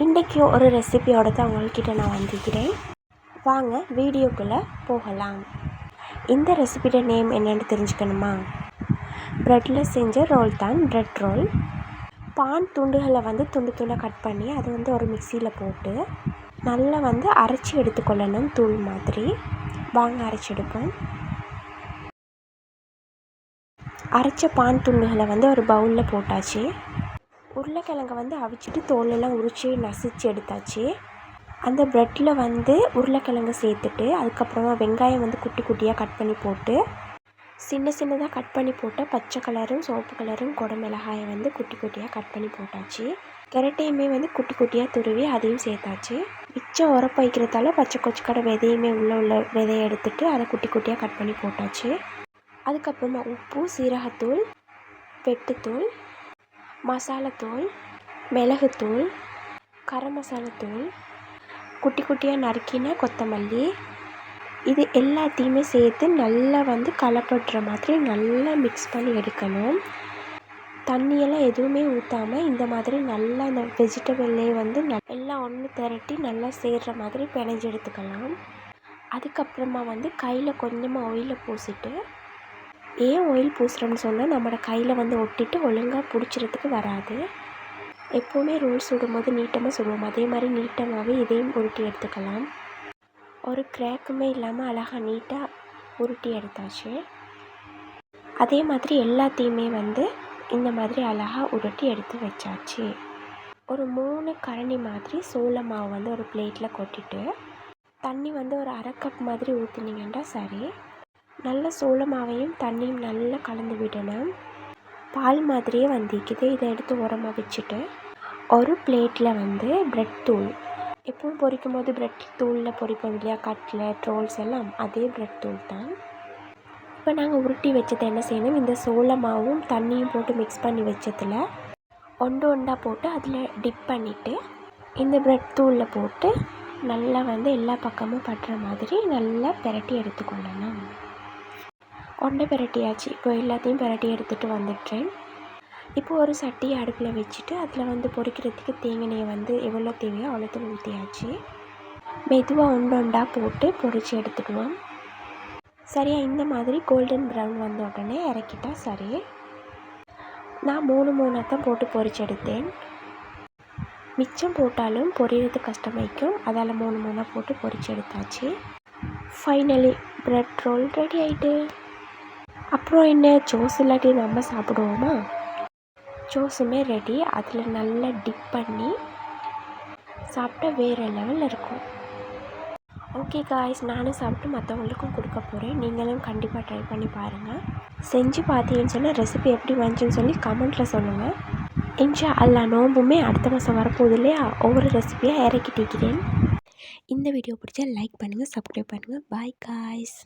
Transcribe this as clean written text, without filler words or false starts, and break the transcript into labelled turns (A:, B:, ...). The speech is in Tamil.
A: இன்றைக்கி ஒரு ரெசிபியோட தான் உங்கள்கிட்ட நான் வந்திருக்கிறேன். வாங்க வீடியோக்குள்ளே போகலாம். இந்த ரெசிபியோட நேம் என்னென்னு தெரிஞ்சுக்கணுமா? ப்ரெட்டில் செஞ்ச ரோல் தான் ப்ரெட் ரோல். பான் துண்டுகளை துண்டு துண்டாக கட் பண்ணி அது ஒரு மிக்சியில் போட்டு நல்லா அரைச்சி எடுத்துக்கொள்ளணும். தூள் மாதிரி வாங்க அரைச்சி எடுப்போம். அரைச்ச பான் துண்டுகளை ஒரு பவுலில் போட்டாச்சு. உருளைக்கிழங்கை அவிச்சிட்டு தோலெல்லாம் உரித்து நசிச்சு எடுத்தாச்சு. அந்த ப்ரெட்டில் உருளைக்கிழங்கு சேர்த்துட்டு அதுக்கப்புறமா வெங்காயம் குட்டி குட்டியாக கட் பண்ணி போட்டு சின்ன சின்னதாக கட் பண்ணி போட்ட பச்சை கலரும் சிவப்பு கலரும் குடமிளகாயை குட்டி குட்டியாக கட் பண்ணி போட்டாச்சு. கேரட்டையுமே குட்டி குட்டியாக துருவி அதையும் சேர்த்தாச்சு. மிச்சம் உரப்பு வைக்கிறதால பச்சை கொச்சிக்கடை விதையுமே உள்ள விதையை எடுத்துட்டு அதை குட்டி குட்டியாக கட் பண்ணி போட்டாச்சு. அதுக்கப்புறமா உப்பு, சீரகத்தூள், பெட்டுத்தூள், மசாலாத்தூள், மிளகுத்தூள், கரம் மசாலாத்தூள், குட்டி குட்டியாக நறுக்கின கொத்தமல்லி, இது எல்லாத்தையுமே சேர்த்து நல்லா கலப்படுற மாதிரி நல்லா மிக்ஸ் பண்ணி எடுக்கணும். தண்ணியெல்லாம் எதுவுமே ஊற்றாமல் இந்த மாதிரி நல்லா அந்த வெஜிடபிள்லே எல்லாம் ஒன்று திரட்டி நல்லா சேர்கிற மாதிரி பிணைஞ்சு எடுத்துக்கலாம். அதுக்கப்புறமா கையில் கொஞ்சமாக ஆயிலை பூசிட்டு, ஏன் ஆயில் பூசுகிறோம்னு சொன்னால் நம்மளோட கையில் ஒட்டிட்டு ஒழுங்காக பிடிச்சிறதுக்கு வராது. எப்போவுமே ரோல் சுடும்போது நீட்டமாக சுடுவோம், அதே மாதிரி நீட்டமாகவே இதையும் உருட்டி எடுத்துக்கலாம். ஒரு கிராக்குமே இல்லாமல் அழகாக நீட்டாக உருட்டி எடுத்தாச்சு. அதே மாதிரி எல்லாத்தையுமே இந்த மாதிரி அழகாக உருட்டி எடுத்து வச்சாச்சு. ஒரு 3 கரண்டி மாதிரி சோள மாவு ஒரு பிளேட்டில் கொட்டிட்டு தண்ணி ஒரு அரை கப் மாதிரி ஊற்றினீங்கன்னா சரி. நல்ல சோள மாவையும் தண்ணியும் நல்லா கலந்து விடணும். பால் மாதிரியே வந்திக்குது. இதை எடுத்து உரமாக வச்சுட்டு ஒரு பிளேட்டில் ப்ரெட் தூள், எப்பவும் பொரிக்கும் போது ப்ரெட் தூளில் பொரிப்போம் இல்லையா, கட்லெட் ரோல்ஸ் எல்லாம், அதே ப்ரெட் தூள் தான். இப்போ நாங்கள் உருட்டி வச்சதை என்ன செய்யணும், இந்த சோள மாவும் தண்ணியும் போட்டு மிக்ஸ் பண்ணி வச்சதில் ஒன்று ஒன்றா போட்டு அதில் டிப் பண்ணிவிட்டு இந்த ப்ரெட் தூளில் போட்டு நல்லா எல்லா பக்கமும் படுற மாதிரி நல்லா பிரட்டி எடுத்துக்கொள்ளணும். ஒன்றை பிரட்டியாச்சு. இப்போ எல்லாத்தையும் பிரட்டி எடுத்துகிட்டு வந்துட்டேன். இப்போ ஒரு சட்டியை அடுப்பில் வச்சுட்டு அதில் பொரிக்கிறதுக்கு தேங்காய் எவ்வளோ தேவையோ அவ்வளோத்தையும் ஊற்றியாச்சு. மெதுவாக ஒன்றா போட்டு பொரித்து எடுத்துக்குவோம். சரியாக இந்த மாதிரி கோல்டன் ப்ரௌன் வந்த உடனே இறக்கிட்டா சரி. நான் 3 தான் போட்டு பொரித்து எடுத்தேன். மிச்சம் போட்டாலும் பொரியறது கஷ்டமாயிக்கும், அதால் 3 போட்டு பொரித்து எடுத்தாச்சு. ஃபைனலி ப்ரெட் ரோல் ரெடி ஆகிட்டு. அப்புறம் என்ன, சோஸ் இல்லாட்டி நம்ம சாப்பிடுவோமா? சோஸுமே ரெடி. அதில் நல்லா டிப் பண்ணி சாப்பிட்டா வேறு லெவலில் இருக்கும். ஓகே காய்ஸ், நானும் சாப்பிட்டு மற்றவங்களுக்கும் கொடுக்க போகிறேன். நீங்களும் கண்டிப்பாக ட்ரை பண்ணி பாருங்கள். செஞ்சு பார்த்தீங்கன்னு சொன்னால் ரெசிபி எப்படி வந்துச்சுன்னு சொல்லி கமெண்ட்டில் சொல்லுங்கள். இன்ஷா அல்லாஹ் நோம்புமே அடுத்த மாதம் வரப்போகுது இல்லையா, ஒவ்வொரு ரெசிபியாக இறக்கிட்டிருக்கிறேன். இந்த வீடியோ பிடிச்சா லைக் பண்ணுங்கள், சப்ஸ்கிரைப் பண்ணுங்கள். Bye guys.